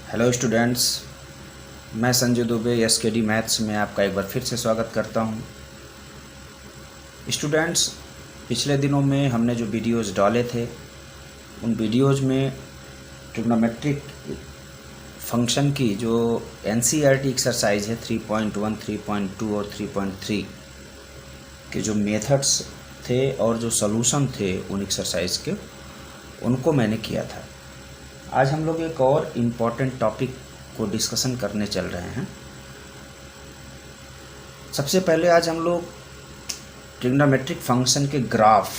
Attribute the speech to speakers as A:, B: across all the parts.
A: Hello students, मैं Sanjay Dubey SKD maths में आपका एक बार फिर से स्वागत करता हूं। स्टूडेंट्स, पिछले दिनों में हमने जो वीडियोस डाले थे उन वीडियोस में ट्रिग्नोमेट्रिक फंक्शन की जो एनसीईआरटी एक्सरसाइज है 3.1, 3.2 और 3.3 के जो मेथड्स थे और जो सॉल्यूशन थे उन एक्सरसाइज के, उनको मैंने किया था। आज हम लोग एक और इम्पॉर्टेंट टॉपिक को डिस्कशन करने चल रहे हैं। सबसे पहले आज हम लोग ट्रिग्नोमेट्रिक फंक्शन के ग्राफ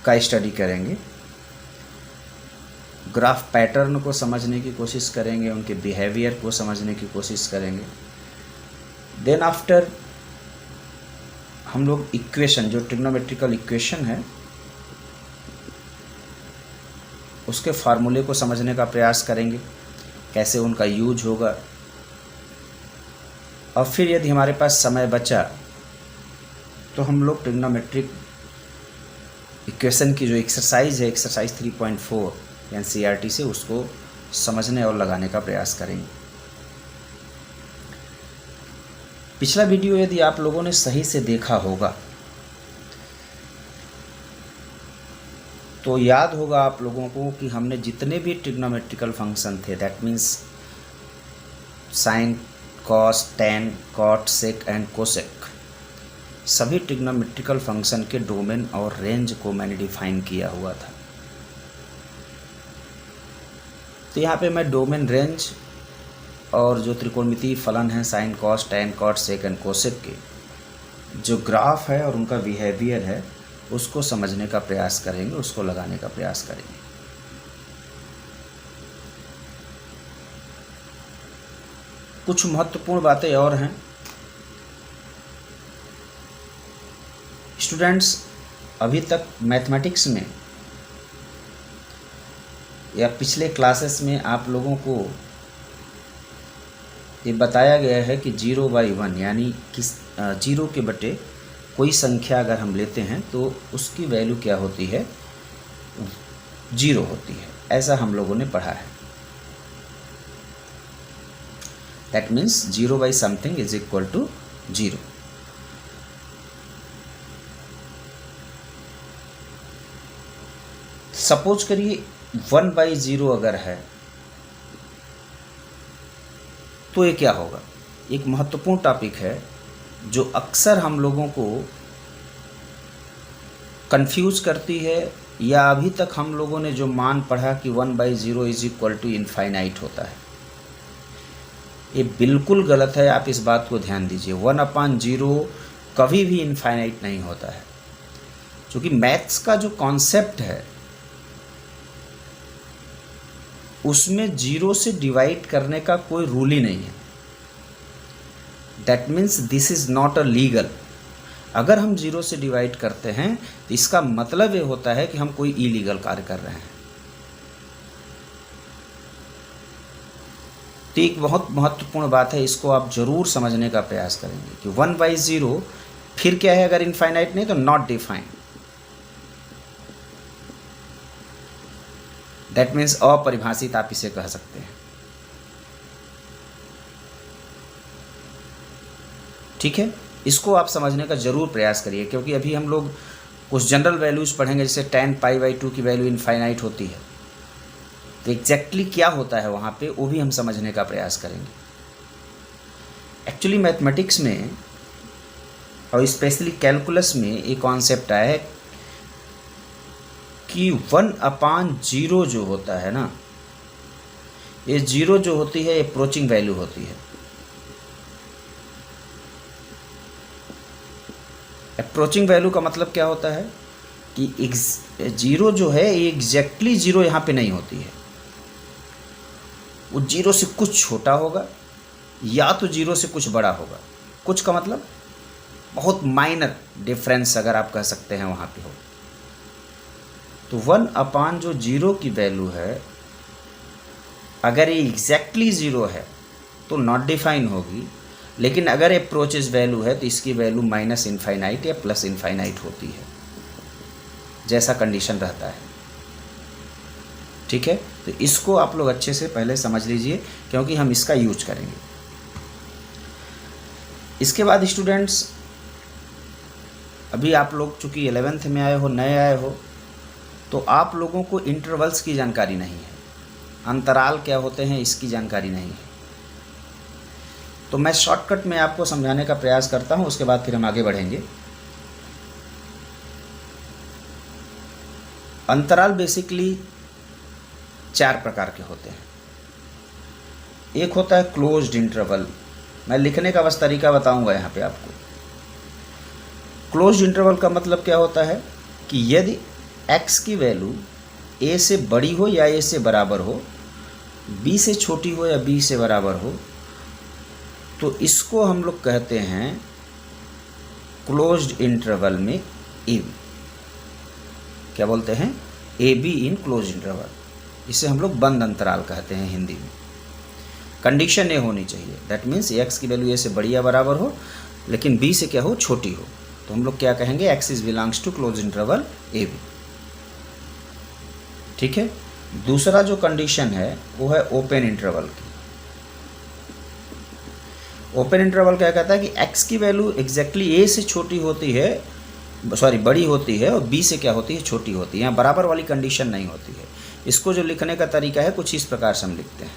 A: का स्टडी करेंगे। ग्राफ पैटर्न को समझने की कोशिश करेंगे, उनके बिहेवियर को समझने की कोशिश करेंगे। देन आफ्टर हम लोग इक्वेशन, जो ट्रिग्नोमेट्रिकल इक्वेशन है, उसके फार्मूले को समझने का प्रयास करेंगे, कैसे उनका यूज होगा। और फिर यदि हमारे पास समय बचा तो हम लोग ट्रिग्नोमेट्रिक इक्वेशन की जो एक्सरसाइज है, एक्सरसाइज 3.4 एनसीईआरटी से, उसको समझने और लगाने का प्रयास करेंगे। पिछला वीडियो यदि आप लोगों ने सही से देखा होगा तो याद होगा आप लोगों को कि हमने जितने भी ट्रिग्नोमेट्रिकल फंक्शन थे, that means sine, cos, tan, cot, sec and cosec, सभी ट्रिग्नोमेट्रिकल फंक्शन के डोमेन और रेंज को मैंने डिफाइन किया हुआ था। तो यहाँ पे मैं डोमेन, रेंज और जो त्रिकोणमितीय फलन है sine, cos, tan, cot, sec and cosec के जो ग्राफ है और उनका बिहेवियर है, उसको समझने का प्रयास करेंगे, उसको लगाने का प्रयास करेंगे। कुछ महत्वपूर्ण बातें और हैं स्टूडेंट्स। अभी तक मैथमेटिक्स में या पिछले क्लासेस में आप लोगों को ये बताया गया है कि 0/1 यानी किस 0 के बटे कोई संख्या अगर हम लेते हैं तो उसकी वैल्यू क्या होती है, 0 होती है। ऐसा हम लोगों ने पढ़ा है। That means 0/something is equal to 0। Suppose करिए 1/0 अगर है तो ये क्या होगा। एक महत्वपूर्ण टॉपिक है जो अक्सर हम लोगों को कंफ्यूज करती है, या अभी तक हम लोगों ने जो मान पढ़ा कि 1/0 इज इक्वल टू इनफाइनाइट होता है, ये बिल्कुल गलत है। आप इस बात को ध्यान दीजिए, 1/0 कभी भी इनफाइनाइट नहीं होता है, क्योंकि मैथ्स का जो कॉन्सेप्ट है उसमें 0 से डिवाइड करने का कोई रूल ही नहीं है। That means this is not a legal. अगर हम 0 से डिवाइड करते हैं तो इसका मतलब ये होता है कि हम कोई इलीगल कार्य कर रहे हैं। तो एक बहुत महत्वपूर्ण बात है, इसको आप जरूर समझने का प्रयास करेंगे कि 1/0 फिर क्या है, अगर इनफाइनाइट नहीं तो नॉट डिफाइंड। दैट मीन्स अपरिभाषित, आप इसे कह सकते हैं। ठीक है, इसको आप समझने का जरूर प्रयास करिए, क्योंकि अभी हम लोग कुछ जनरल वैल्यूज पढ़ेंगे, जैसे tan π/2 की वैल्यू इनफाइनाइट होती है, तो एग्जैक्टली क्या होता है वहाँ पे, वो भी हम समझने का प्रयास करेंगे। एक्चुअली मैथमेटिक्स में और स्पेशली कैलकुलस में एक कॉन्सेप्ट आया है कि 1/0 जो होता है ना, ये 0 जो होती है अप्रोचिंग वैल्यू होती है। अप्रोचिंग वैल्यू का मतलब क्या होता है कि 0 जो है ये एग्जैक्टली 0 यहाँ पे नहीं होती है, वो 0 से कुछ छोटा होगा या तो 0 से कुछ बड़ा होगा। कुछ का मतलब बहुत माइनर डिफरेंस अगर आप कह सकते हैं वहाँ पे हो। तो 1/0 की वैल्यू है, अगर ये एग्जैक्टली 0 है तो नॉट डिफाइन होगी, लेकिन अगर अप्रोचेज वैल्यू है तो इसकी वैल्यू माइनस इनफाइनाइट या प्लस इनफाइनाइट होती है, जैसा कंडीशन रहता है। ठीक है, तो इसको आप लोग अच्छे से पहले समझ लीजिए क्योंकि हम इसका यूज करेंगे। इसके बाद स्टूडेंट्स, अभी आप लोग चूँकि 11th में आए हो, नए आए हो, तो आप लोगों को इंटरवल्स की जानकारी नहीं है, अंतराल क्या होते हैं इसकी जानकारी नहीं है। तो मैं शॉर्टकट में आपको समझाने का प्रयास करता हूँ, उसके बाद फिर हम आगे बढ़ेंगे। अंतराल बेसिकली 4 प्रकार के होते हैं। एक होता है क्लोज्ड इंटरवल, मैं लिखने का बस तरीका बताऊंगा यहाँ पे आपको। क्लोज्ड इंटरवल का मतलब क्या होता है कि यदि x की वैल्यू a से बड़ी हो या a से बराबर हो, b से छोटी हो या b से बराबर हो, तो इसको हम लोग कहते हैं क्लोज्ड इंटरवल में a b। क्या बोलते हैं? A be in close interval. इसे हम लोग बंद अंतराल कहते हैं हिंदी में। कंडीशन ए होनी चाहिए, दैट मीन्स एक्स की वैल्यू ए से बड़ी या बराबर हो लेकिन बी से क्या हो, छोटी हो, तो हम लोग क्या कहेंगे, x is belongs to close interval a b. ठीक है। दूसरा जो कंडीशन है वो है ओपन इंटरवल की। ओपन इंटरवल क्या कहता है कि एक्स की वैल्यू एग्जैक्टली ए से छोटी होती है, सॉरी बड़ी होती है, और बी से क्या होती है, छोटी होती है। यहाँ बराबर वाली कंडीशन नहीं होती है। इसको जो लिखने का तरीका है कुछ इस प्रकार से हम लिखते हैं।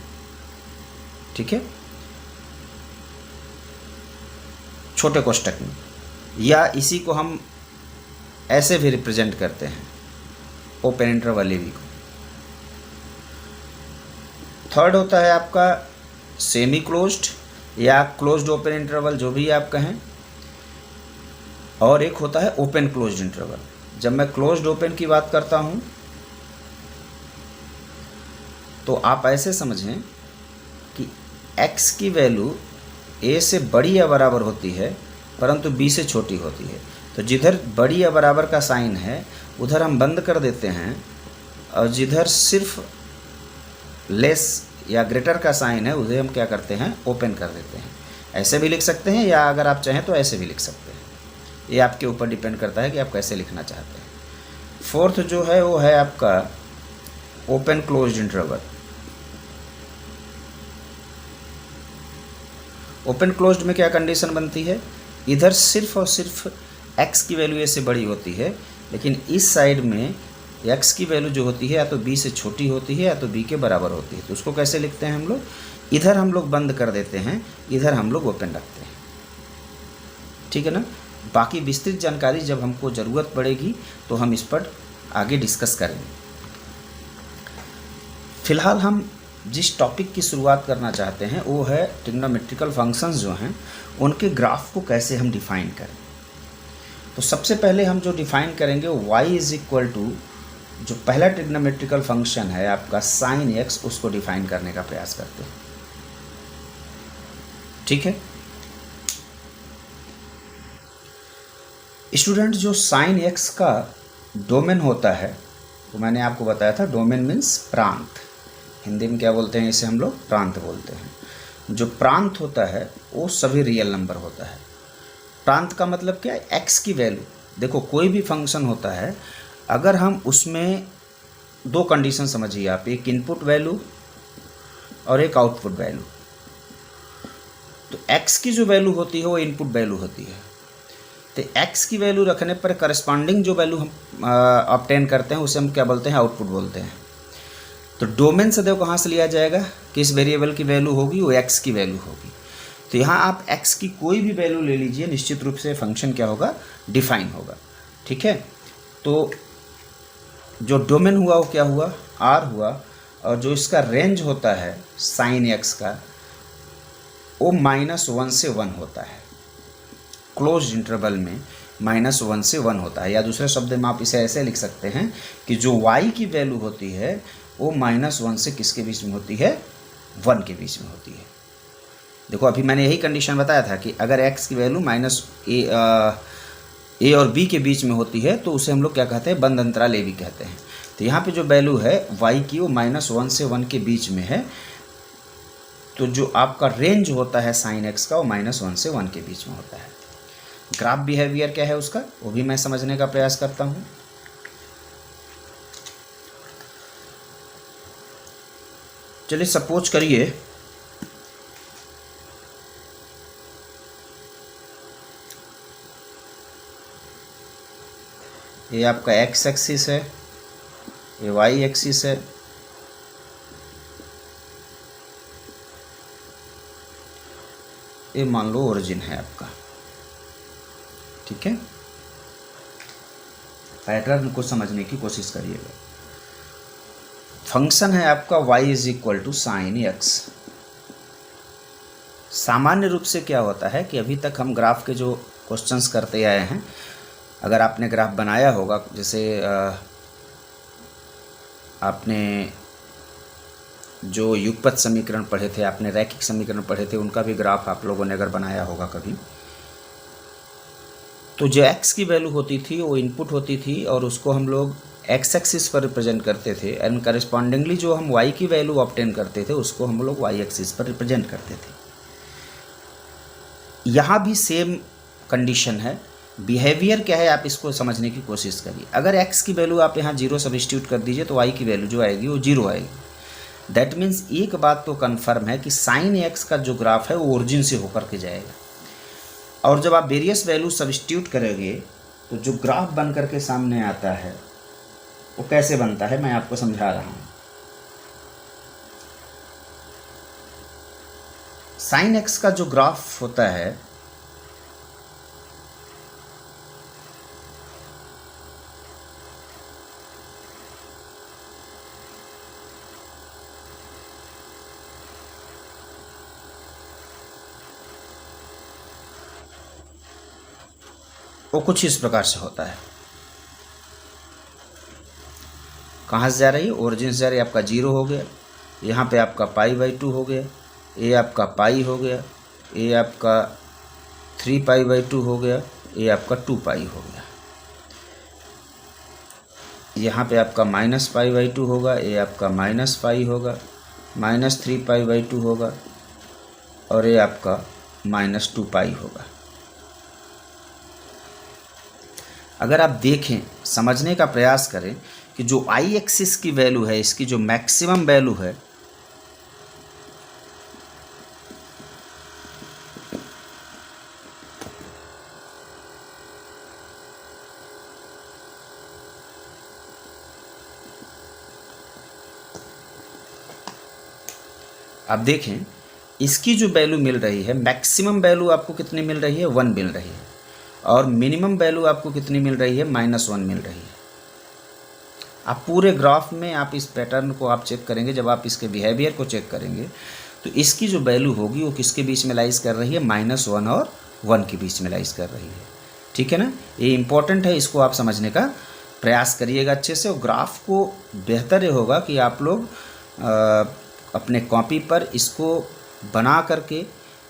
A: ठीक है, छोटे कोष्टक में, या इसी को हम ऐसे भी रिप्रेजेंट करते हैं, ओपन इंटरवल ए बी को। थर्ड होता है आपका सेमी क्लोज्ड या क्लोज्ड ओपन इंटरवल, जो भी आप कहें, और एक होता है ओपन क्लोज्ड इंटरवल। जब मैं क्लोज्ड ओपन की बात करता हूं तो आप ऐसे समझें कि x की वैल्यू a से बड़ी या बराबर होती है परंतु b से छोटी होती है, तो जिधर बड़ी या बराबर का साइन है उधर हम बंद कर देते हैं, और जिधर सिर्फ लेस या ग्रेटर का साइन है उसे हम क्या करते हैं, ओपन कर देते हैं। ऐसे भी लिख सकते हैं, या अगर आप चाहें तो ऐसे भी लिख सकते हैं। ये आपके ऊपर डिपेंड करता है कि आप कैसे लिखना चाहते हैं। फोर्थ जो है वो है आपका open closed interval. Open closed में क्या कंडीशन बनती है, इधर सिर्फ और सिर्फ x की वैल्यू a से बड़ी होती है, लेकिन इस साइड में x की वैल्यू जो होती है या तो b से छोटी होती है या तो b के बराबर होती है। तो उसको कैसे लिखते हैं हम लोग, इधर हम लोग बंद कर देते हैं, इधर हम लोग ओपन रखते हैं। ठीक है ना। बाकी विस्तृत जानकारी जब हमको ज़रूरत पड़ेगी तो हम इस पर आगे डिस्कस करेंगे। फिलहाल हम जिस टॉपिक की शुरुआत करना चाहते हैं वो है ट्रिग्नोमेट्रिकल फंक्शंस जो हैं उनके ग्राफ को कैसे हम डिफ़ाइन करें। तो सबसे पहले हम जो डिफ़ाइन करेंगे वो y इज इक्वल टू जो पहला ट्रिग्नोमेट्रिकल फंक्शन है आपका साइन x, उसको डिफ़ाइन करने का प्रयास करते हैं। ठीक है स्टूडेंट, जो साइन x का डोमेन होता है वो मैंने आपको बताया था, डोमेन मीन्स प्रांत, हिंदी में क्या बोलते हैं, इसे हम लोग प्रांत बोलते हैं। जो प्रांत होता है वो सभी रियल नंबर होता है। प्रांत का मतलब क्या है, x की वैल्यू, देखो कोई भी फंक्शन होता है, अगर हम उसमें दो कंडीशन समझिए आप, एक इनपुट वैल्यू और एक आउटपुट वैल्यू। तो x की जो वैल्यू होती है वो इनपुट वैल्यू होती है, तो x की वैल्यू रखने पर करस्पॉन्डिंग जो वैल्यू हम ऑब्टेन करते हैं उसे हम क्या बोलते हैं, आउटपुट बोलते हैं। तो डोमेन सदैव कहाँ से लिया जाएगा, किस वेरिएबल की वैल्यू होगी, वो x की वैल्यू होगी। तो यहाँ आप x की कोई भी वैल्यू ले लीजिए, निश्चित रूप से फंक्शन क्या होगा, डिफाइन होगा। ठीक है, तो जो डोमेन हुआ वो क्या हुआ, r हुआ, और जो इसका रेंज होता है साइन x का वो -1 से 1 होता है। क्लोज इंटरवल में -1 से 1 होता है, या दूसरे शब्द में आप इसे ऐसे लिख सकते हैं कि जो y की वैल्यू होती है वो -1 से किसके बीच में होती है, 1 के बीच में होती है। देखो अभी मैंने यही कंडीशन बताया था कि अगर x की वैल्यू a और b के बीच में होती है तो उसे हम लोग क्या कहते हैं, बंद अंतराल a b कहते हैं। तो यहाँ पे जो वैल्यू है y की वो -1 से 1 के बीच में है, तो जो आपका रेंज होता है साइन x का वो -1 से 1 के बीच में होता है। ग्राफ बिहेवियर क्या है उसका, वो भी मैं समझने का प्रयास करता हूँ। चलिए सपोज करिए ये आपका एक्स एक्सिस है, ये वाई एक्सिस है, ये मान लो ओरिजिन है आपका। ठीक है, पैटर्न को समझने की कोशिश करिएगा। फंक्शन है आपका y is equal to sine x. सामान्य रूप से क्या होता है कि अभी तक हम ग्राफ के जो क्वेश्चंस करते आए हैं, अगर आपने ग्राफ बनाया होगा, जैसे आपने जो युगपत समीकरण पढ़े थे, आपने रैखिक समीकरण पढ़े थे, उनका भी ग्राफ आप लोगों ने अगर बनाया होगा कभी, तो जो x की वैल्यू होती थी वो इनपुट होती थी और उसको हम लोग x एक्सिस पर रिप्रेजेंट करते थे, एंड करस्पॉन्डिंगली जो हम y की वैल्यू ऑब्टेन करते थे उसको हम लोग y एक्सिस पर रिप्रेजेंट करते थे। यहाँ भी सेम कंडीशन है। बिहेवियर क्या है आप इसको समझने की कोशिश करिए। अगर x की वैल्यू आप यहाँ 0 सब्स्टिट्यूट कर दीजिए तो y की वैल्यू जो आएगी वो 0 आएगी। दैट मीन्स एक बात तो कन्फर्म है कि साइन x का जो ग्राफ है वो ओरिजिन से होकर के जाएगा, और जब आप वेरियस वैल्यू सब्स्टिट्यूट करोगे तो जो ग्राफ बन करके सामने आता है वो कैसे बनता है मैं आपको समझा रहा हूँ। साइन एक्स का जो ग्राफ होता है वो कुछ इस प्रकार से होता है। कहाँ से जा रही है? ओरिजिन से जा रही है। आपका 0 हो गया, यहाँ पे आपका π/2 हो गया, ये आपका पाई हो गया, ये आपका 3π/2 हो गया, ये आपका 2π हो गया, यहाँ पे आपका -π/2 होगा, ये आपका -π होगा, -3π/2 होगा, और ये आपका -2π होगा। अगर आप देखें, समझने का प्रयास करें कि जो आई एक्सिस की वैल्यू है, इसकी जो मैक्सिमम वैल्यू है, आप देखें इसकी जो वैल्यू मिल रही है, मैक्सिमम वैल्यू आपको कितनी मिल रही है? 1 मिल रही है, और मिनिमम वैल्यू आपको कितनी मिल रही है? -1 मिल रही है। आप पूरे ग्राफ में आप इस पैटर्न को आप चेक करेंगे, जब आप इसके बिहेवियर को चेक करेंगे तो इसकी जो वैल्यू होगी वो किसके बीच में लाइज कर रही है? -1 और 1 के बीच में लाइज कर रही है। ठीक है ना, ये इंपॉर्टेंट है, इसको आप समझने का प्रयास करिएगा अच्छे से। और ग्राफ को बेहतर ये होगा कि आप लोग अपने कॉपी पर इसको बना करके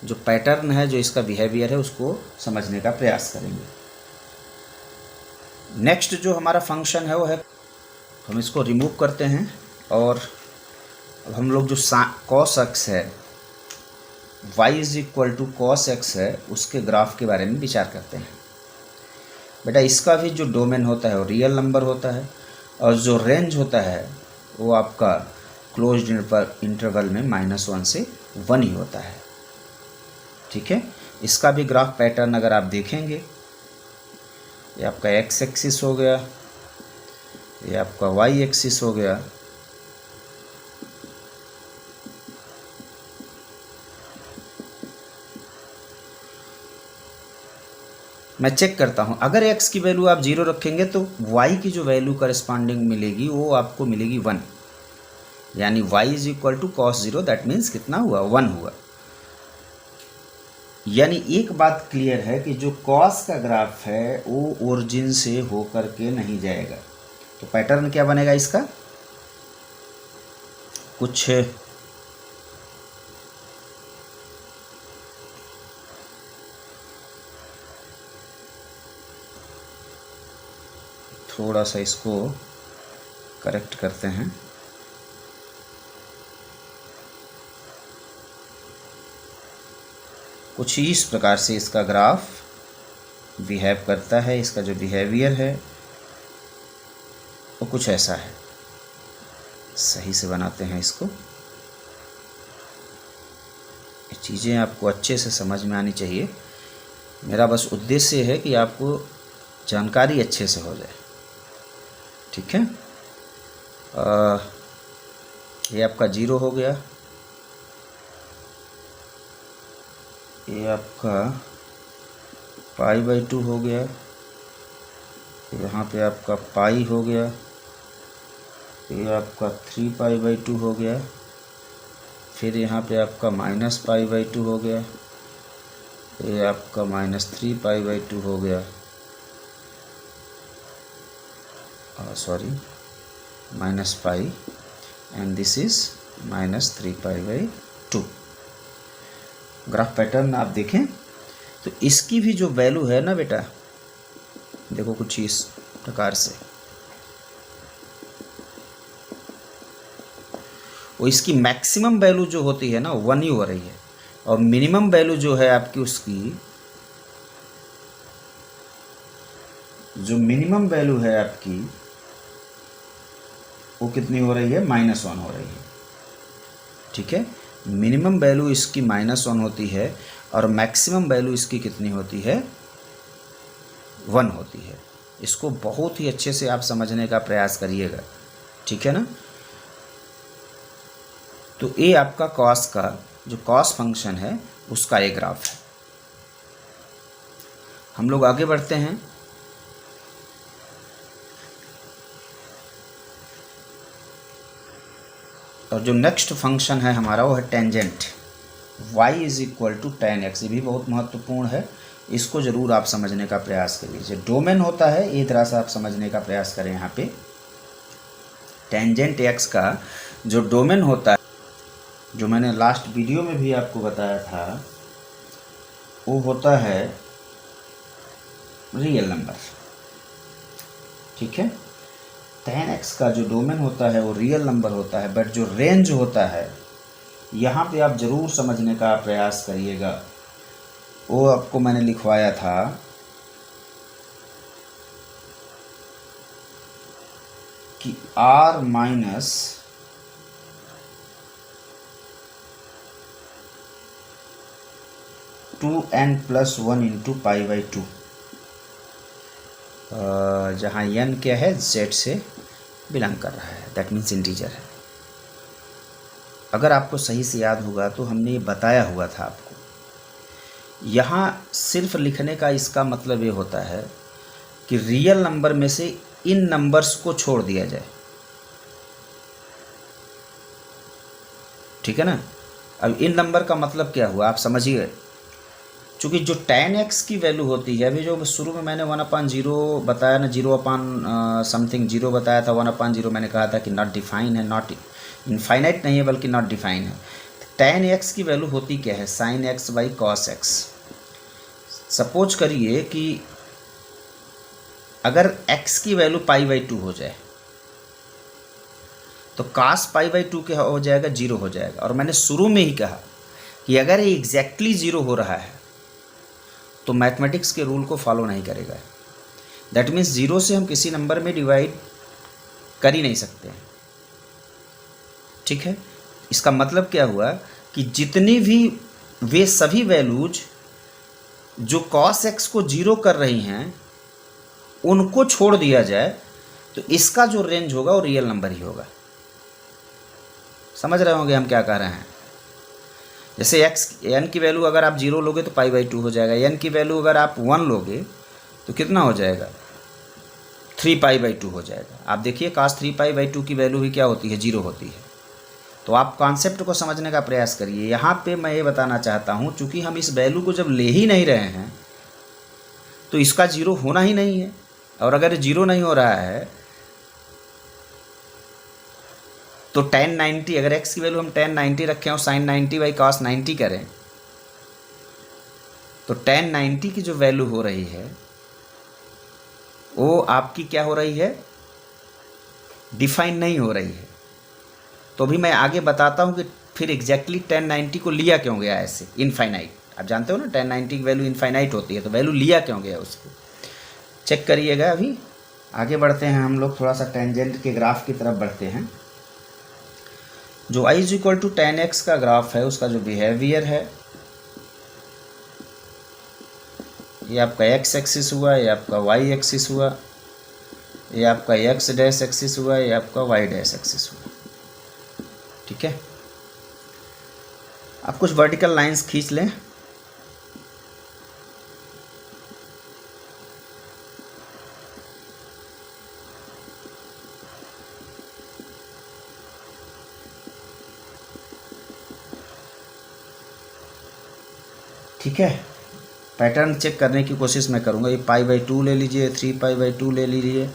A: जो पैटर्न है, जो इसका बिहेवियर है, उसको समझने का प्रयास करेंगे। नेक्स्ट जो हमारा फंक्शन है वो है, हम इसको रिमूव करते हैं और अब हम लोग जो cos x है, y is equal to cos x है, उसके ग्राफ के बारे में विचार करते हैं। बेटा इसका भी जो डोमेन होता है वो रियल नंबर होता है, और जो रेंज होता है वो आपका क्लोज्ड इंटरवल में -1 से 1 ही होता है। ठीक है, इसका भी ग्राफ पैटर्न अगर आप देखेंगे, ये आपका x एक्सिस हो गया, ये आपका y एक्सिस हो गया, मैं चेक करता हूँ। अगर x की वैल्यू आप 0 रखेंगे तो y की जो वैल्यू करस्पॉन्डिंग मिलेगी वो आपको मिलेगी 1, यानी y is equal to cos 0, that means कितना हुआ? 1 हुआ। यानी एक बात क्लियर है कि जो cos का ग्राफ है वो ओरिजिन से होकर के नहीं जाएगा। तो पैटर्न क्या बनेगा इसका? कुछ थोड़ा सा इसको करेक्ट करते हैं। कुछ इस प्रकार से इसका ग्राफ बिहेव करता है, इसका जो बिहेवियर है वो कुछ ऐसा है। सही से बनाते हैं इसको। ये चीज़ें आपको अच्छे से समझ में आनी चाहिए। मेरा बस उद्देश्य है कि आपको जानकारी अच्छे से हो जाए, ठीक है। ये आपका 0 हो गया, ये आपका π/2 हो गया, यहाँ पे आपका पाई हो गया, ये आपका 3π/2 हो गया, फिर यहाँ पे आपका -π/2 हो गया, ये आपका -3π/2 हो गया, sorry -π, and this is -3π/2। Graph pattern आप देखें तो इसकी भी जो वैल्यू है ना बेटा, देखो कुछ इस प्रकार से, वो इसकी मैक्सिमम वैल्यू जो होती है ना 1 ही हो रही है, और मिनिमम वैल्यू जो है आपकी, उसकी जो मिनिमम वैल्यू है आपकी वो कितनी हो रही है, -1 हो रही है, ठीक है। मिनिमम वैल्यू इसकी -1 होती है और मैक्सिमम वैल्यू इसकी कितनी होती है, 1 होती है। इसको बहुत ही अच्छे से आप समझने का प्रयास करिएगा, ठीक है ना। तो ये आपका कॉस का जो कॉस फंक्शन है उसका ये ग्राफ है। हम लोग आगे बढ़ते हैं। और जो नेक्स्ट फंक्शन है हमारा वो है टेंजेंट, y = tan x। ये भी बहुत महत्वपूर्ण है, इसको ज़रूर आप समझने का प्रयास करिए। जो डोमेन होता है ये तरह से आप समझने का प्रयास करें। यहाँ पे टेंजेंट x का जो डोमेन होता है, जो मैंने लास्ट वीडियो में भी आपको बताया था, वो होता है रियल नंबर, ठीक है। tan x का जो डोमेन होता है वो रियल नंबर होता है, बट जो रेंज होता है यहाँ पे आप ज़रूर समझने का प्रयास करिएगा। वो आपको मैंने लिखवाया था कि r - 2n+1 × π/2, जहाँ n क्या है, z से बिलोंग कर रहा है, दैट मीन्स इंटीजर है। अगर आपको सही से याद होगा तो हमने ये बताया हुआ था आपको। यहाँ सिर्फ लिखने का इसका मतलब ये होता है कि रियल नंबर में से इन नंबर्स को छोड़ दिया जाए, ठीक है ना। अब इन नंबर का मतलब क्या हुआ आप समझिए। चूँकि जो tan x की वैल्यू होती है, अभी जो शुरू में मैंने 1/0 बताया ना, 0/समथिंग 0 बताया था, 1/0 मैंने कहा था कि नॉट डिफाइन है, नॉट इनफाइनाइट नहीं है बल्कि नॉट डिफाइन है। tan x की वैल्यू होती क्या है, sin x/cos x। सपोज करिए कि अगर x की वैल्यू π/2 हो जाए तो cos π/2 क्या हो जाएगा, 0 हो जाएगा। और मैंने शुरू में ही कहा कि अगर ये एग्जैक्टली 0 हो रहा है तो मैथमेटिक्स के रूल को फॉलो नहीं करेगा। दैट मीन्स 0 से हम किसी नंबर में डिवाइड कर ही नहीं सकते हैं, ठीक है। इसका मतलब क्या हुआ कि जितनी भी वे सभी वैल्यूज जो cos x को 0 कर रही हैं उनको छोड़ दिया जाए तो इसका जो रेंज होगा वो रियल नंबर ही होगा। समझ रहे होंगे हम क्या कह रहे हैं। जैसे n की वैल्यू अगर आप 0 लोगे तो π/2 हो जाएगा, n की वैल्यू अगर आप 1 लोगे तो कितना हो जाएगा, 3π/2 हो जाएगा। आप देखिए cos 3π/2 की वैल्यू भी क्या होती है, 0 होती है। तो आप कॉन्सेप्ट को समझने का प्रयास करिए। यहाँ पे मैं ये बताना चाहता हूँ, चूँकि हम इस वैल्यू को जब ले ही नहीं रहे हैं तो इसका 0 होना ही नहीं है। और अगर 0 नहीं हो रहा है तो tan 90, अगर x की वैल्यू हम tan 90 रखें और sin 90/cos 90 करें तो tan 90 की जो वैल्यू हो रही है वो आपकी क्या हो रही है, डिफाइन नहीं हो रही है। तो भी मैं आगे बताता हूँ कि फिर एग्जैक्टली tan 90 को लिया क्यों गया ऐसे इनफाइनाइट। आप जानते हो ना tan 90 की वैल्यू इनफाइनाइट होती है, तो वैल्यू लिया क्यों गया उसको चेक करिएगा। अभी आगे बढ़ते हैं हम लोग, थोड़ा सा टेंजेंट के ग्राफ की तरफ बढ़ते हैं। जो y is equal to tan x का ग्राफ है उसका जो बिहेवियर है, ये आपका x एक्सिस हुआ, ये आपका y एक्सिस हुआ, ये आपका x डैश एक्सिस हुआ, ये आपका y डैश एक्सिस हुआ। ठीक है, आप कुछ वर्टिकल लाइंस खींच लें। ठीक है, पैटर्न चेक करने की कोशिश मैं करूँगा। ये π/2 ले लीजिए, 3π/2 ले लीजिए,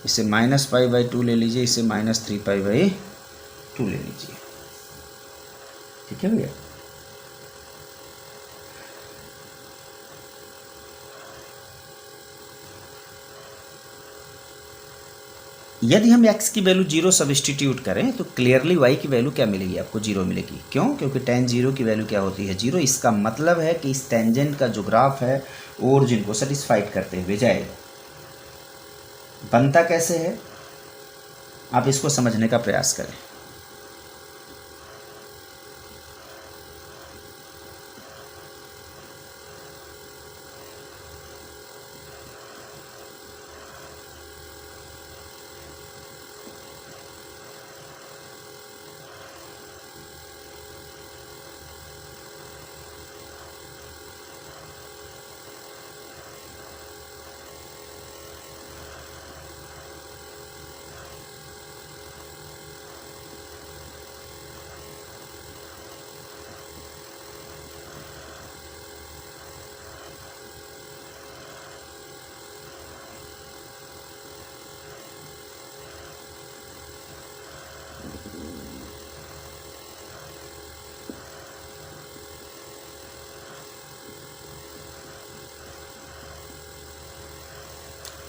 A: इसे -π/2 ले लीजिए, इसे -3π/2 ले लीजिए। ठीक है भैया, यदि हम x की वैल्यू 0 सब्स्टिट्यूट करें तो क्लियरली y की वैल्यू क्या मिलेगी, आपको 0 मिलेगी। क्यों? क्योंकि tan 0 की वैल्यू क्या होती है, 0। इसका मतलब है कि इस टेंजेंट का जो ग्राफ है ओरिजिन को सेटिस्फाइड करते हुए जाएगा। बनता कैसे है, आप इसको समझने का प्रयास करें।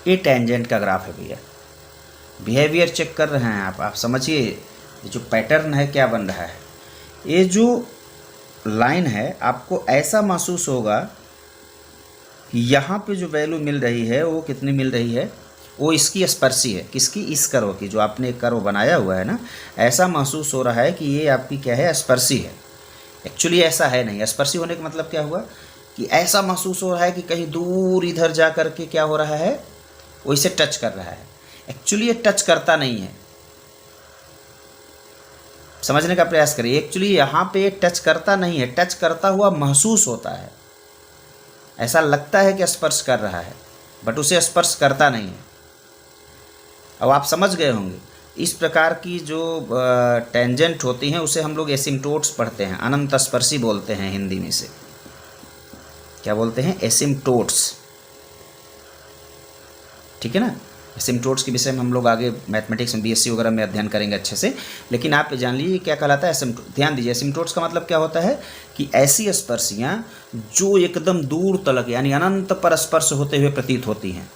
A: ये टेंजेंट का ग्राफ है भैया, बिहेवियर चेक कर रहे हैं आप समझिए ये जो पैटर्न है क्या बन रहा है। ये जो लाइन है आपको ऐसा महसूस होगा कि यहाँ पे जो वैल्यू मिल रही है वो कितनी मिल रही है, वो इसकी स्पर्शी है। किसकी? इस कर्व की, जो आपने एक कर्व बनाया हुआ है ना, ऐसा महसूस हो रहा है कि ये आपकी क्या है, स्पर्शी है। एक्चुअली ऐसा है नहीं। स्पर्शी होने का मतलब क्या हुआ कि ऐसा महसूस हो रहा है कि कहीं दूर इधर जा कर के क्या हो रहा है, वो इसे टच कर रहा है। एक्चुअली ये टच करता नहीं है, समझने का प्रयास करिए। एक्चुअली यहाँ पे टच करता नहीं है, टच करता हुआ महसूस होता है। ऐसा लगता है कि स्पर्श कर रहा है, बट उसे स्पर्श करता नहीं है। अब आप समझ गए होंगे, इस प्रकार की जो टेंजेंट होती हैं उसे हम लोग एसिम्प्टोट्स पढ़ते हैं, अनंत स्पर्शी बोलते हैं हिंदी में से। क्या बोलते हैं? एसिम्प्टोट्स। ठीक है ना, एसिम्प्टोट्स के विषय में हम लोग आगे मैथमेटिक्स में बीएससी वगैरह में अध्ययन करेंगे अच्छे से, लेकिन आप जान लीजिए क्या कहलाता है एसिम्प्टोट। ध्यान दीजिए, एसिम्प्टोट्स का मतलब क्या होता है कि ऐसी स्पर्शियाँ जो एकदम दूर तलक यानी अनंत पर स्पर्श होते हुए प्रतीत होती हैं,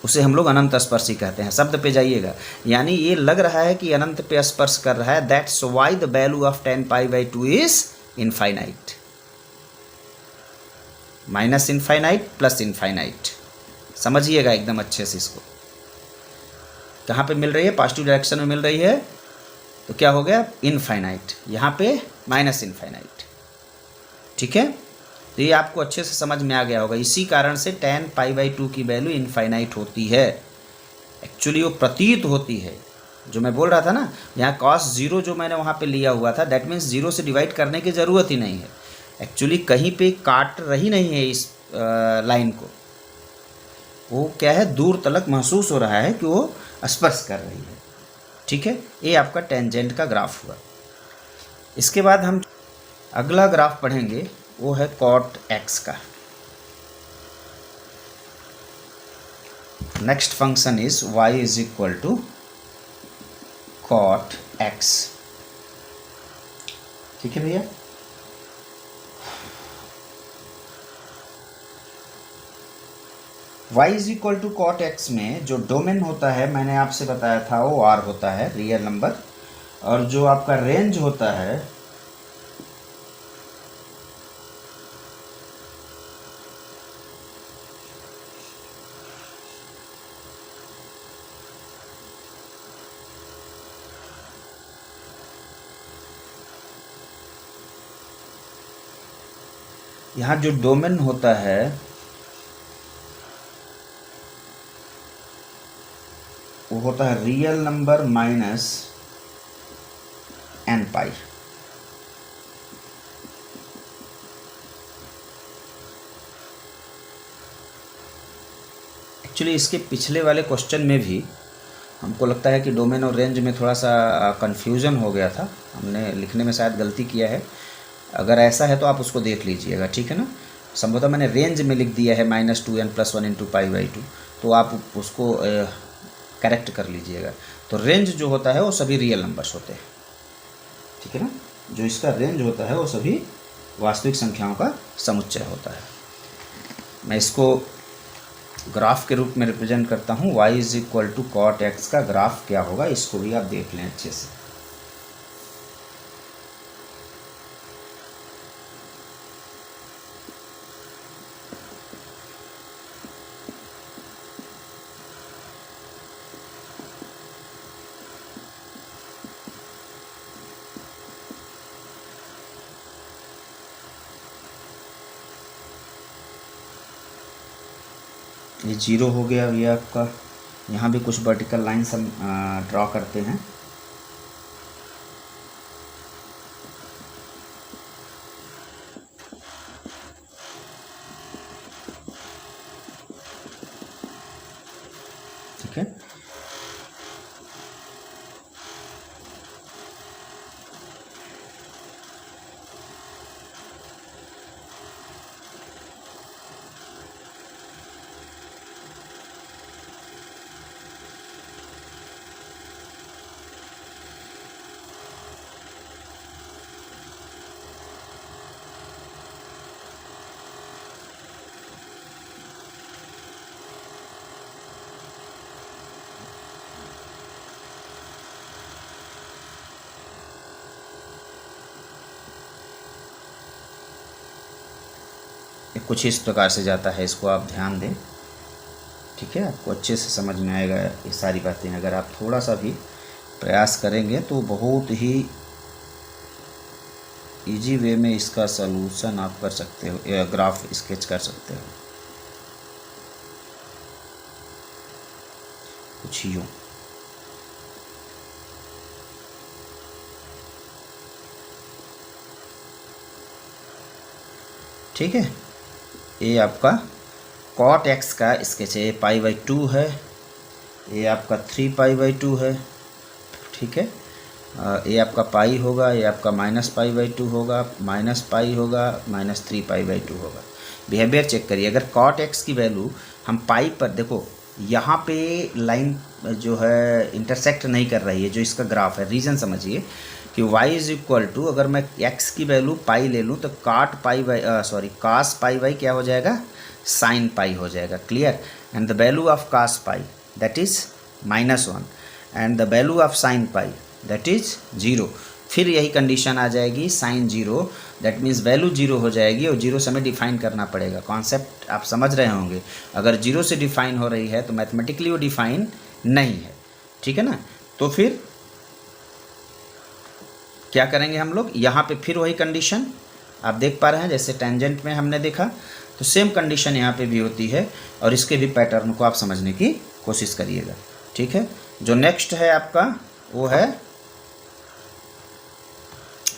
A: उसे हम लोग अनंत स्पर्शी कहते हैं। शब्द पे जाइएगा, यानी ये लग रहा है कि अनंत पे स्पर्श कर रहा है। That's why the value of 10π/2 is infinite. Minus infinite plus infinite, समझिएगा एकदम अच्छे से इसको। कहाँ पे मिल रही है? पॉजिटिव डायरेक्शन में मिल रही है, तो क्या हो गया? इनफाइनाइट। यहाँ पे माइनस इनफाइनाइट। ठीक है, तो ये आपको अच्छे से समझ में आ गया होगा। इसी कारण से 10π/2 की वैल्यू इनफाइनाइट होती है। एक्चुअली वो प्रतीत होती है, जो मैं बोल रहा था ना, यहाँ cos 0 जो मैंने वहाँ पे लिया हुआ था, दैट मीन्स 0 से डिवाइड करने की ज़रूरत ही नहीं है। एक्चुअली कहीं पे काट रही नहीं है इस लाइन को, वो क्या है, दूर तलक महसूस हो रहा है कि वो स्पर्श कर रही है। ठीक है, ये आपका टेंजेंट का ग्राफ हुआ। इसके बाद हम अगला ग्राफ पढ़ेंगे, वो है cot x का। Next function is y is equal to cot x। ठीक है भैया, y is equal to cot x में जो डोमेन होता है, मैंने आपसे बताया था, वो r होता है, रियल नंबर, और जो आपका रेंज होता है यहाँ जो डोमेन होता है वो होता है रियल नंबर माइनस n पाई। एक्चुअली इसके पिछले वाले क्वेश्चन में भी हमको लगता है कि डोमेन और रेंज में थोड़ा सा कंफ्यूजन हो गया था, हमने लिखने में शायद गलती किया है। अगर ऐसा है तो आप उसको देख लीजिएगा, ठीक है ना। संभवतः मैंने रेंज में लिख दिया है -2n+1 इंटू π/2, तो आप उसको करेक्ट कर लीजिएगा। तो रेंज जो होता है वो सभी रियल नंबर्स होते हैं, ठीक है ना। जो इसका रेंज होता है वो सभी वास्तविक संख्याओं का समुच्चय होता है। मैं इसको ग्राफ के रूप में रिप्रेजेंट करता हूँ। y = cot x का ग्राफ क्या होगा, इसको भी आप देख लें अच्छे से। ये 0 हो गया ये आपका। यहाँ भी कुछ वर्टिकल लाइन्स हम ड्रॉ करते हैं। ठीक है, कुछ इस प्रकार से जाता है, इसको आप ध्यान दें, ठीक है। आपको अच्छे से समझ में आएगा ये सारी बातें। अगर आप थोड़ा सा भी प्रयास करेंगे तो बहुत ही इजी वे में इसका सलूशन आप कर सकते हो, या ग्राफ स्केच कर सकते हो, कुछ यूँ। ठीक है, ये आपका cot x का स्केच है। ये π/2 है, ये आपका 3π/2 है, ठीक है। ये आपका पाई होगा, ये आपका -π/2 होगा, -π होगा, -3π/2 होगा। बिहेवियर चेक करिए। अगर cot x की वैल्यू हम पाई पर, देखो यहाँ पे लाइन जो है इंटरसेक्ट नहीं कर रही है, जो इसका ग्राफ है। रीज़न समझिए कि y अगर मैं x की वैल्यू पाई ले लूँ तो cos π/, क्या हो जाएगा, sin π हो जाएगा। Clear. And the value of cos π that is -1 and the value of sin π that is 0। फिर यही कंडीशन आ जाएगी sin 0, दैट मीन्स वैल्यू 0 हो जाएगी, और 0 से हमें डिफाइन करना पड़ेगा। कॉन्सेप्ट आप समझ रहे होंगे। अगर 0 से डिफाइन हो रही है तो मैथमेटिकली वो डिफाइन नहीं है, ठीक है ना। तो फिर क्या करेंगे हम लोग, यहाँ पे फिर वही कंडीशन आप देख पा रहे हैं, जैसे टेंजेंट में हमने देखा, तो सेम कंडीशन यहाँ पे भी होती है। और इसके भी पैटर्न को आप समझने की कोशिश करिएगा, ठीक है। जो नेक्स्ट है आपका वो है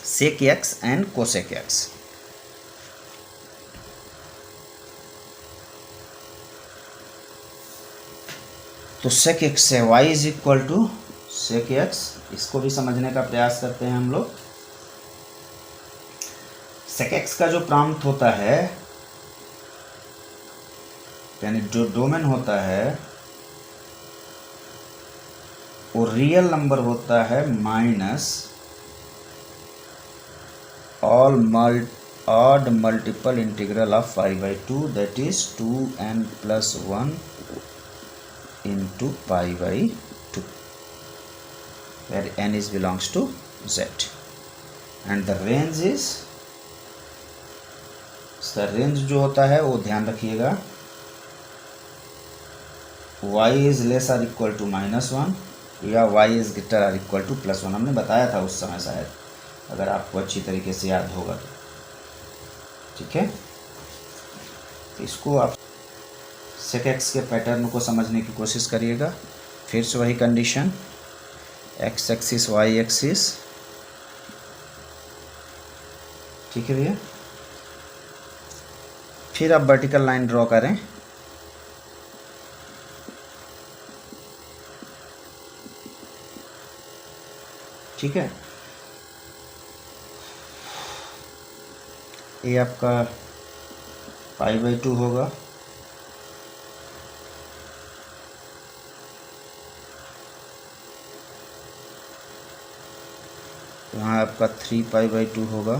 A: sec x and cosec x। तो sec x है y = sec x, इसको भी समझने का प्रयास करते हैं हम लोग। sec x का जो प्रांत होता है, यानी जो डोमेन होता है, वो रियल नंबर होता है minus odd multiple integral of π/2 that is 2n+1 into π/2 where n is belongs to z and the range is, इसका रेंज जो होता है वो ध्यान रखिएगा, y is less or equal to -1 या y is greater or equal to +1। हमने बताया था उस समय शायद, अगर आपको अच्छी तरीके से याद होगा तो, ठीक है। इसको आप सेक एक्स के पैटर्न को समझने की कोशिश करिएगा। फिर से वही condition, x axis y axis, ठीक है भैया। फिर आप वर्टिकल लाइन ड्रॉ करें, ठीक है। ये आपका π/2 होगा, यहाँ आपका 3π/2 होगा।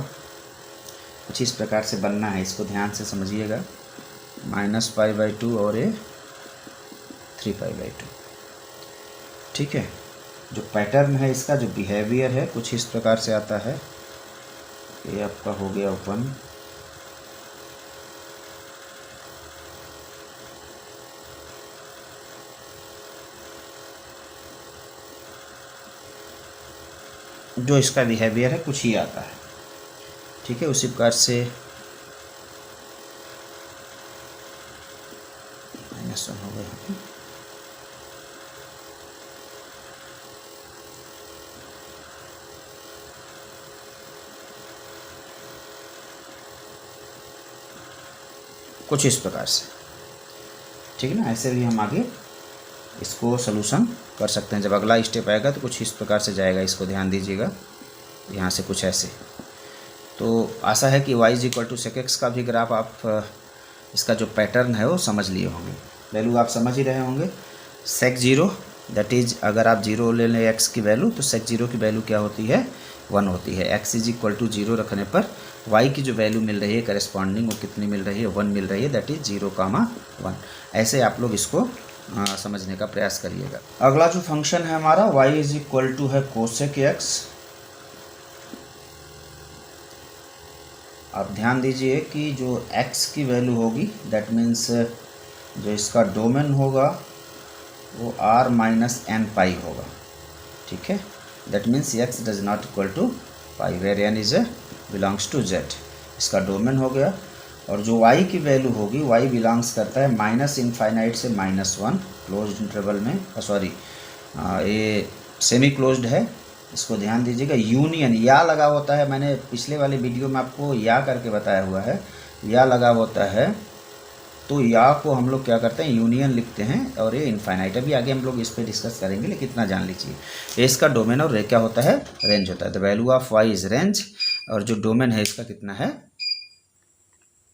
A: कुछ इस प्रकार से बनना है, इसको ध्यान से समझिएगा। -π/2 और ये 3π/2, ठीक है। जो पैटर्न है इसका, जो बिहेवियर है, कुछ इस प्रकार से आता है। ये आपका हो गया ओपन, जो इसका बिहेवियर है कुछ ही आता है, ठीक है। उसी प्रकार से -1 हो गया। कुछ इस प्रकार से, ठीक है ना। ऐसे भी हम आगे इसको सलूशन कर सकते हैं। जब अगला स्टेप आएगा तो कुछ इस प्रकार से जाएगा, इसको ध्यान दीजिएगा। यहाँ से कुछ ऐसे। तो आशा है कि y = sec x का भी ग्राफ आप इसका जो पैटर्न है वो समझ लिए होंगे। वैल्यू आप समझ ही रहे होंगे। sec 0 दैट इज़, अगर आप 0 ले लें x की वैल्यू, तो sec 0 की वैल्यू क्या होती है? 1 होती है। x = 0 रखने पर y की जो वैल्यू मिल रही है करस्पॉन्डिंग, वो कितनी मिल रही है? 1 मिल रही है, दैट इज़ 0, 1। ऐसे आप लोग इसको समझने का प्रयास करिएगा। अगला जो फंक्शन है हमारा y = cosec x। आप ध्यान दीजिए कि जो x की वैल्यू होगी, दैट मीन्स जो इसका डोमेन होगा वो r-n π होगा, ठीक है। That means x does not equal to pi, where n is belongs to z। इसका डोमेन हो गया। और जो y की वैल्यू होगी, y बिलोंग्स करता है -∞ से -1 क्लोज्ड इंटरवल में, सॉरी ये सेमी क्लोज्ड है, इसको ध्यान दीजिएगा। यूनियन या लगा होता है, मैंने पिछले वाले वीडियो में आपको या करके बताया हुआ है, या लगा होता है तो या को हम लोग क्या करते हैं? यूनियन लिखते हैं। और ये इनफाइनाइट, अभी आगे हम लोग इस पर डिस्कस करेंगे, लेकिन इतना जान लीजिए। ये इसका डोमेन और क्या होता है? रेंज होता है। The value of y is range, और जो डोमेन है इसका कितना है?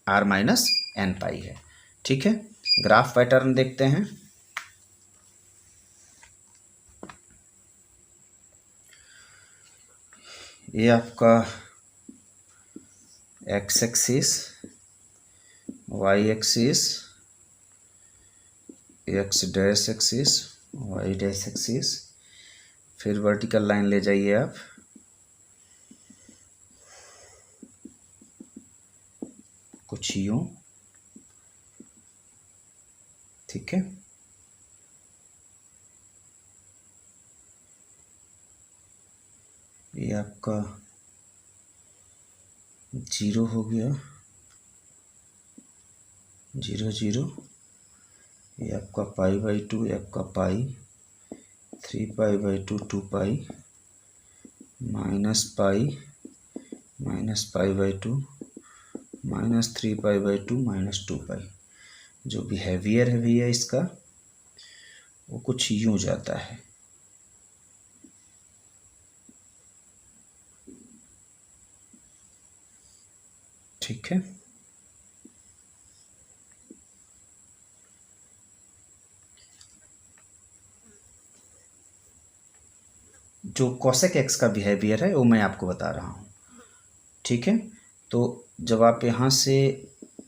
A: r-n π है, ठीक है। ग्राफ पैटर्न देखते हैं। ये आपका x axis, y axis, x dash axis, y dash axis, फिर वर्टिकल लाइन ले जाइए आप, कुछ यूं, ठीक है। ये आपका 0 हो गया, 0, 0। ये आपका π/2, ये आपका पाई, 3π/2, 2π, -π, -π/2, -3π/2, -2π। जो बिहेवियर है भैया इसका, वो कुछ यूं जाता है, ठीक है। जो cosec x का बिहेवियर है वो मैं आपको बता रहा हूँ, ठीक है। तो जब आप यहाँ से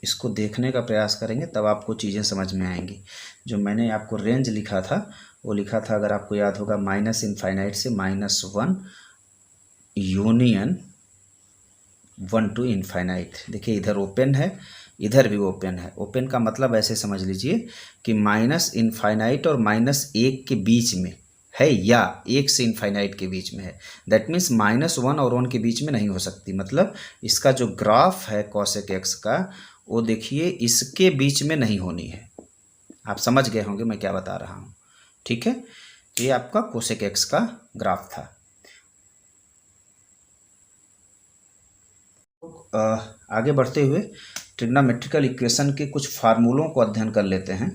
A: इसको देखने का प्रयास करेंगे तब आपको चीज़ें समझ में आएंगी। जो मैंने आपको रेंज लिखा था, वो लिखा था, अगर आपको याद होगा, -∞ से -1 यूनियन 1 to ∞। देखिए इधर ओपन है, इधर भी ओपन है। ओपन का मतलब ऐसे समझ लीजिए कि -∞ और -1 के बीच में है, या 1 से ∞ के बीच में है। दैट मीन्स -1 और 1 के बीच में नहीं हो सकती। मतलब इसका जो ग्राफ है cosec x का, वो देखिए इसके बीच में नहीं होनी है। आप समझ गए होंगे मैं क्या बता रहा हूँ, ठीक है। ये आपका कोसेक एक्स का ग्राफ था। आगे बढ़ते हुए ट्रिग्नोमेट्रिकल इक्वेशन के कुछ फार्मूलों को अध्ययन कर लेते हैं।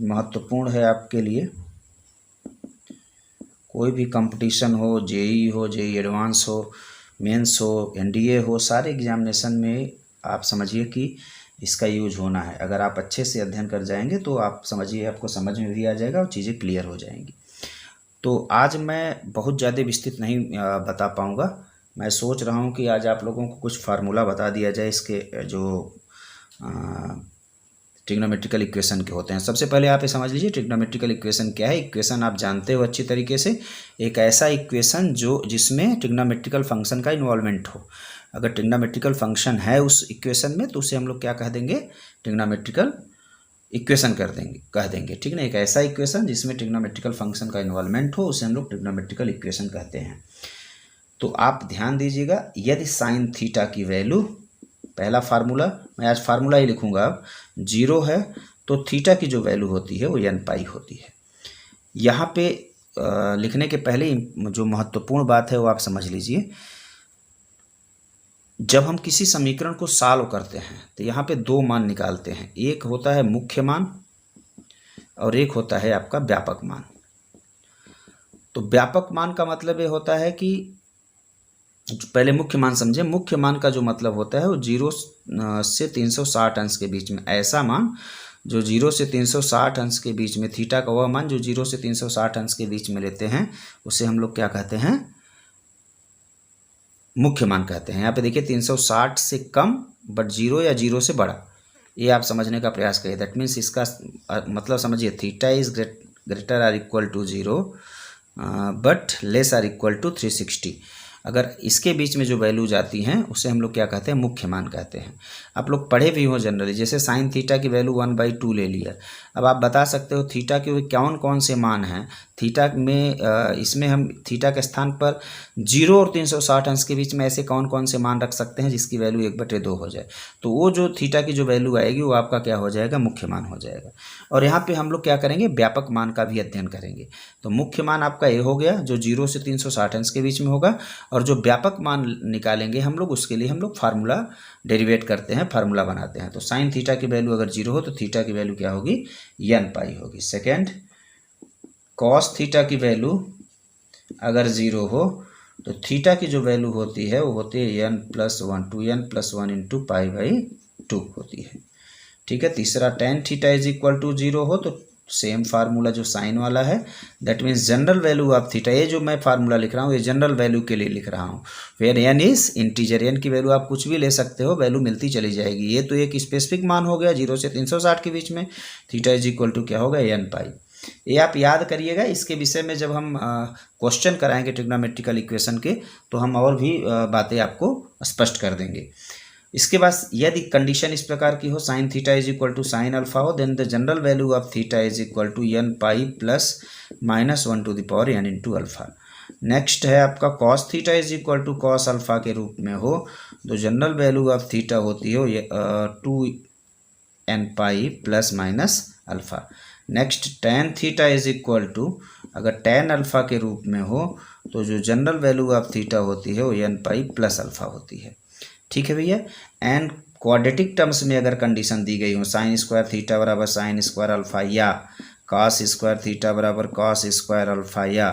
A: महत्वपूर्ण है आपके लिए। कोई भी कंपटीशन हो, जेई हो, जेई एडवांस हो, मेंस हो, एनडीए हो, सारे एग्जामिनेशन में आप समझिए कि इसका यूज होना है। अगर आप अच्छे से अध्ययन कर जाएंगे तो आप समझिए आपको समझ में भी आ जाएगा और चीज़ें क्लियर हो जाएंगी। तो आज मैं बहुत ज़्यादा विस्तृत नहीं बता पाऊँगा। मैं सोच रहा हूँ कि आज आप लोगों को कुछ फार्मूला बता दिया जाए इसके जो ट्रिग्नोमेट्रिकल इक्वेशन के होते हैं। सबसे पहले आप ये समझ लीजिए ट्रिग्नोमेट्रिकल इक्वेशन क्या है। इक्वेशन आप जानते हो अच्छी तरीके से, एक ऐसा इक्वेशन जिसमें ट्रिग्नोमेट्रिकल फंक्शन का इन्वॉल्वमेंट हो। अगर ट्रिग्नोमेट्रिकल फंक्शन है उस इक्वेशन में तो उसे हम लोग क्या कह देंगे, ट्रिग्नोमेट्रिकल इक्वेशन कह देंगे, ठीक ना। एक ऐसा इक्वेशन जिसमें ट्रिग्नोमेट्रिकल फंक्शन का इन्वॉल्वमेंट हो उसे हम लोग ट्रिग्नोमेट्रिकल इक्वेशन कहते हैं। तो आप ध्यान दीजिएगा, यदि साइन थीटा की वैल्यू, पहला फार्मूला, मैं आज फार्मूला ही लिखूंगा, अब 0 है तो थीटा की जो वैल्यू होती है वो n पाई होती है। यहाँ पे लिखने के पहले जो महत्वपूर्ण बात है वो आप समझ लीजिए। जब हम किसी समीकरण को सॉल्व करते हैं तो यहाँ पे दो मान निकालते हैं, एक होता है मुख्य मान और एक होता है आपका व्यापक मान। तो व्यापक मान का मतलब ये होता है कि पहले मुख्य मान समझे। मुख्य मान का जो मतलब होता है वो 0 से 360 अंश के बीच में, ऐसा मान जो 0 से 360 अंश के बीच में, थीटा का वह मान जो 0 से 360 अंश के बीच में लेते हैं उसे हम लोग क्या कहते हैं, मुख्य मान कहते हैं। यहाँ पे देखिए 360 से कम बट 0 या 0 से बड़ा, ये आप समझने का प्रयास करिए। दैट मीन्स इसका मतलब समझिए, theta is greater or equal to 0 but less or equal to 360। अगर इसके बीच में जो वैल्यू जाती हैं उसे हम लोग क्या कहते हैं, मुख्य मान कहते हैं। आप लोग पढ़े भी हो जनरली, जैसे साइन थीटा की वैल्यू 1/2 ले लिया। अब आप बता सकते हो थीटा के कौन कौन से मान हैं थीटा में, इसमें हम थीटा के स्थान पर 0 और 360 अंश के बीच में ऐसे कौन कौन से मान रख सकते हैं जिसकी वैल्यू 1/2 हो जाए। तो वो जो थीटा की जो वैल्यू आएगी वो आपका क्या हो जाएगा, मुख्य मान हो जाएगा। और यहाँ पे हम लोग क्या करेंगे, व्यापक मान का भी अध्ययन करेंगे। तो मुख्य मान आपका ये हो गया जो 0 से 360 अंश के बीच में होगा, और जो व्यापक मान निकालेंगे हम लोग उसके लिए हम लोग फार्मूला डेरिवेट करते हैं, फार्मूला बनाते हैं। तो साइन थीटा की वैल्यू अगर 0 हो तो थीटा की वैल्यू क्या होगी, n पाई होगी। सेकेंड, कॉस थीटा की वैल्यू अगर 0 हो तो थीटा की जो वैल्यू होती है वो होती है n+1, 2n+1 इंटू π/2 होती है, ठीक है। तीसरा, tan theta is equal to 0 हो तो सेम फार्मूला जो साइन वाला है, that means general value of theta, ये जो मैं फार्मूला लिख रहा हूँ ये जनरल वैल्यू के लिए लिख रहा हूँ। Where n is integer, n की वैल्यू आप कुछ भी ले सकते हो, वैल्यू मिलती चली जाएगी। ये तो एक स्पेसिफिक मान हो गया 0 से 360 के बीच में, थीटा इज इक्वल टू क्या होगा, n पाई। ये आप याद करिएगा। इसके विषय में जब हम क्वेश्चन कराएंगे ट्रिग्नोमेट्रिकल इक्वेशन के तो हम और भी बातें आपको स्पष्ट कर देंगे। इसके बाद यदि कंडीशन इस प्रकार की हो, sine theta is equal to sine alpha हो, then the general value of theta is equal to n pi plus -1 to the power n into alpha. Next है आपका cos theta is equal to cos alpha के रूप में हो तो general value of theta होती हो 2n pi plus minus alpha. Next tan theta is equal to, अगर टेन अल्फा के रूप में हो तो जो जनरल वैल्यू ऑफ थीटा होती है वो n पाई प्लस अल्फा होती है, ठीक है भैया। एंड क्वाड्रेटिक टर्म्स में अगर कंडीशन दी गई हो, साइन स्क्वायर थीटा बराबर साइन स्क्वायर अल्फा, या कॉस स्क्वायर थीटा बराबर कॉस स्क्वायर अल्फा, या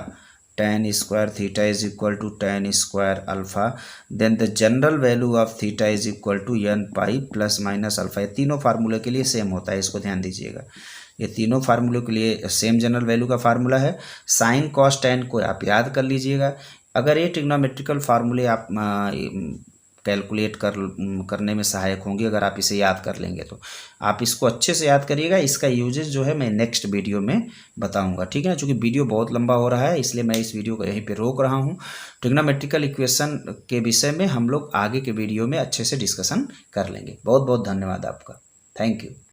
A: tan square theta is equal to tan square alpha, then the general value of theta is equal to n pi plus minus alpha. ये तीनों फार्मूले के लिए same होता है, इसको ध्यान दीजिएगा। ये तीनों फार्मूले के लिए सेम जनरल वैल्यू का फार्मूला है। साइन कॉस टेन को आप याद कर लीजिएगा। अगर ये ट्रिग्नोमेट्रिकल फार्मूले आप कैलकुलेट करने में सहायक होंगे अगर आप इसे याद कर लेंगे तो आप इसको अच्छे से याद करिएगा। इसका यूजेस जो है मैं नेक्स्ट वीडियो में बताऊंगा, ठीक है ना। चूँकि वीडियो बहुत लंबा हो रहा है इसलिए मैं इस वीडियो को यहीं पे रोक रहा हूँ। ट्रिग्नोमेट्रिकल इक्वेशन के विषय में हम लोग आगे के वीडियो में अच्छे से डिस्कशन कर लेंगे। बहुत बहुत धन्यवाद आपका, थैंक यू।